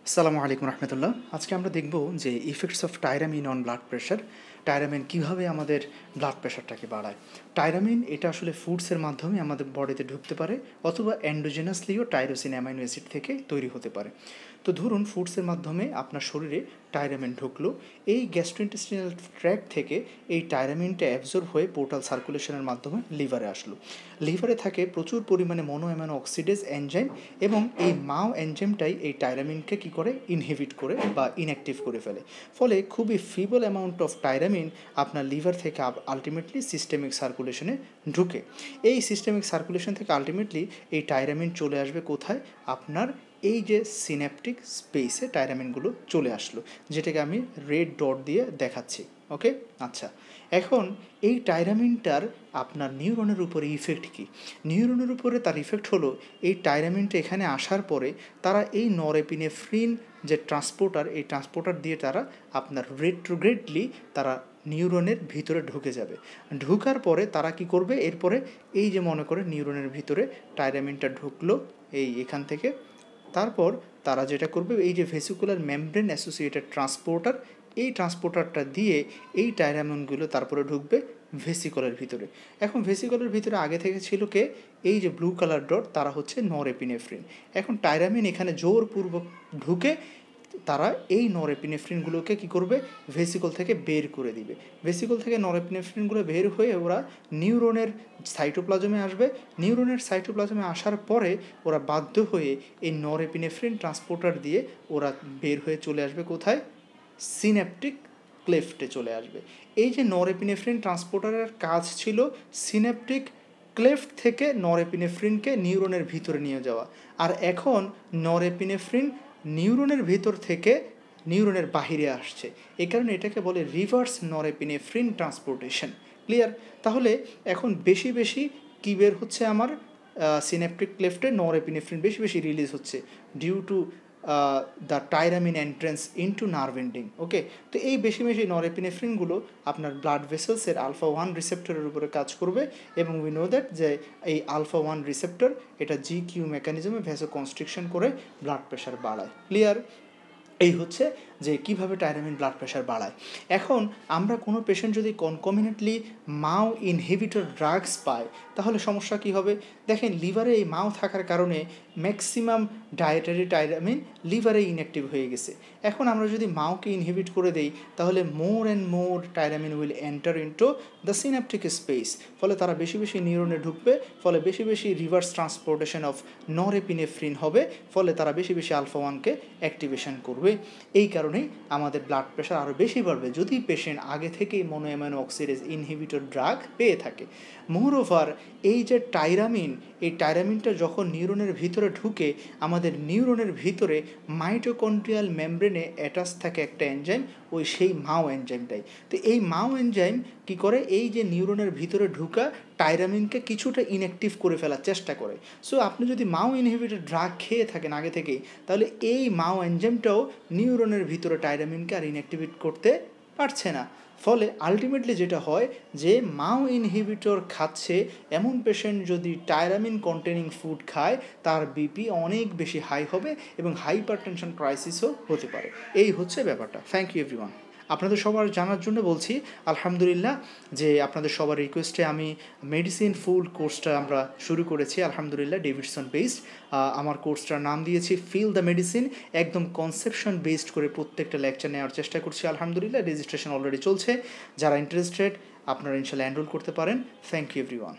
আসসালামু আলাইকুম রহমতুল্লাহ। আজকে আমরা দেখব যে effects of tyramine on blood pressure. Tyramine কীভাবে আমাদের ব্লাড প্রেশারটাকে বাড়ায়। টাইরামিন এটা আসলে ফুডসের মাধ্যমে আমাদের বডিতে ঢুকতে পারে, অথবা অ্যান্ডোজেনাসলিও টাইরোসিন অ্যামাইনো অ্যাসিড থেকে তৈরি হতে পারে। তো ধরুন ফুডসের মাধ্যমে আপনার শরীরে টাইরামিন ঢুকলো, এই গ্যাস্ট্রোইন্টেস্টিনাল ট্র্যাক্ট থেকে এই টাইরামিনটা অ্যাবজর্ব হয়ে পোর্টাল সার্কুলেশনের মাধ্যমে লিভারে আসলো। লিভারে থাকে প্রচুর পরিমাণে মনো অ্যামাইনো অক্সিডেজ এনজাইম, এবং এই মাও এনজাইমটাই এই টাইরামিনকে কী করে ইনহিবিট করে বা ইনঅ্যাক্টিভ করে ফেলে। ফলে খুবই ফিবল অ্যামাউন্ট অফ টাইরামিন আপনার লিভার থেকে আলটিমেটলি সিস্টেমিক সার্কুলেশনে ঢুকে। এই সিস্টেমিক সার্কুলেশন থেকে আলটিমেটলি এই টাইরামিন চলে আসবে কোথায়? আপনার এই যে সিন্যাপটিক স্পেসে টাইরামিনগুলো চলে আসলো, যেটাকে আমি রেড ডট দিয়ে দেখাচ্ছি। ওকে, আচ্ছা, এখন এই টাইরামিনটার আপনার নিউরনের উপরে ইফেক্ট কী? নিউরনের উপরে তার ইফেক্ট হলো এই টাইরামিনটা এখানে আসার পরে তারা এই নরএপিনেফ্রিন যে ট্রান্সপোর্টার, এই ট্রান্সপোর্টার দিয়ে তারা আপনার রেট্রোগ্রেডলি তারা নিউরনের ভিতরে ঢুকে যাবে। ঢুকার পরে তারা কি করবে? এরপরে এই যে মনে করে নিউরনের ভিতরে টাইরামিনটা ঢুকলো এই এখান থেকে, তারপর তারা যেটা করবে, এই যে ভেসিকুলার মেমব্রেন অ্যাসোসিয়েটেড ট্রান্সপোর্টার, এই ট্রান্সপোর্টারটা দিয়ে এই টাইরামিনগুলো তারপরে ঢুকবে ভেসিকলের ভিতরে। এখন ভেসিকলের ভিতরে আগে থেকে ছিল কে? এই যে ব্লু কালার ডট, তারা হচ্ছে নরএপিনেফ্রিন। এখন টাইরামিন এখানে জোরপূর্বক ঢুকে তারা এই নরএপিনেফ্রিনগুলোকে কী করবে? ভেসিকল থেকে বের করে দিবে। ভেসিকল থেকে নরএপিনেফ্রিনগুলো বের হয়ে ওরা নিউরনের সাইটোপ্লাজমে আসবে। নিউরনের সাইটোপ্লাজমে আসার পরে ওরা বাধ্য হয়ে এই নরএপিনেফ্রিন ট্রান্সপোর্টার দিয়ে ওরা বের হয়ে চলে আসবে কোথায়? সিন্যাপটিক ক্লেফটে চলে আসবে। এই যে নরএপিনেফ্রিন ট্রান্সপোর্টারের কাজ ছিল সিন্যাপটিক ক্লেফট থেকে নরএপিনেফ্রিনকে নিউরনের ভিতরে নিয়ে যাওয়া, আর এখন নরএপিনেফ্রিন নিউরনের ভিতর থেকে নিউরনের বাহিরে আসছে। এই কারণে এটাকে বলে রিভার্স নরএপিনেফ্রিন ট্রান্সপোর্টেশন। ক্লিয়ার? তাহলে এখন বেশি বেশি কী বের হচ্ছে? আমার সিন্যাপটিক ক্লেফটে নরএপিনেফ্রিন বেশি বেশি রিলিজ হচ্ছে due to the tyramine entrance into nerve ending. Okay, তো এই বেশি বেশি নরএপিনেফ্রিনগুলো আপনার ব্লাড ভেসেলসের আলফা 1 রিসেপ্টরের উপরে কাজ করবে, এবং উই নো দ্যাট যে এই আলফা 1 রিসেপ্টর এটা GQ মেকানিজমে ভ্যাসো কনস্ট্রিকশন করে ব্লাড প্রেশার বাড়ায়। ক্লিয়ার? এই হচ্ছে যে কীভাবে টাইরামিন ব্লাড প্রেশার বাড়ায়। এখন আমরা কোনো পেশেন্ট যদি কনকমিনেন্টলি মাও ইনহিবিটর ড্রাগস পায়, তাহলে সমস্যা কী হবে? দেখেন, লিভারে এই মাও থাকার কারণে ম্যাক্সিমাম ডায়েটারি টাইরামিন লিভারে ইনঅ্যাক্টিভ হয়ে গেছে। এখন আমরা যদি মাওকে ইনহিবিট করে দেই, তাহলে more and more tyramine will enter into the synaptic space. ফলে তারা বেশি বেশি নিউরনে ঢুকবে, ফলে বেশি বেশি রিভার্স ট্রান্সপোর্টেশন অফ নরএপিনেফ্রিন হবে, ফলে তারা বেশি বেশি আলফা 1কে অ্যাক্টিভেশন করবে। এই কারণেই আমাদের ব্লাড প্রেশার আরও বেশি বাড়বে যদি পেশেন্ট আগে থেকেই মনো অ্যামাইনো অক্সিডেজ ইনহিবিটর ড্রাগ পেয়ে থাকে। মোরওভার, এই যে টাইরামিন, এই টাইরামিনটা যখন নিউরনের ভিতরে ঢুকে, আমাদের নিউরনের ভিতরে মাইটোকন্ড্রিয়াল মেমব্রেনে অ্যাটাচ থাকে একটা এনজাইম, ওই সেই মাও এনজাইমটাই। তো এই মাও এনজাইম কী করে? এই যে নিউরনের ভিতরে ঢুকা টাইরামিনকে কিছুটা ইনঅ্যাক্টিভ করে ফেলার চেষ্টা করে। সো আপনি যদি মাও ইনহিবিটর ড্রাগ খেয়ে থাকেন আগে থেকেই, তাহলে এই মাও এনজাইমটাও নিউরনের ভিতরে টাইরামিনকে আর ইনঅ্যাক্টিভেট করতে পারছে না। ফলে আলটিমেটলি যেটা হয় যে মাও ইনহিবিটর খাচ্ছে এমন পেশেন্ট যদি টাইরামিন কন্টেনিং ফুড খায়, তার বিপি অনেক বেশি হাই হবে এবং হাইপারটেনশন ক্রাইসিসও হতে পারে। এই হচ্ছে ব্যাপারটা। Thank you everyone. আপনাদের সবার জানার জন্য বলছি, আলহামদুলিল্লাহ, যে আপনাদের সবার রিকোয়েস্টে আমি মেডিসিন ফুল কোর্সটা আমরা শুরু করেছি, আলহামদুলিল্লাহ, ডেভিডসন বেসড। আমার কোর্সটার নাম দিয়েছি ফিল দ্য মেডিসিন। একদম কনসেপশন বেসড করে প্রত্যেকটা লেকচার নেওয়ার চেষ্টা করছি, আলহামদুলিল্লাহ। রেজিস্ট্রেশন অলরেডি চলছে। যারা ইন্টারেস্টেড আপনারা ইনশাল্লাহ এনরোল করতে পারেন। Thank you everyone.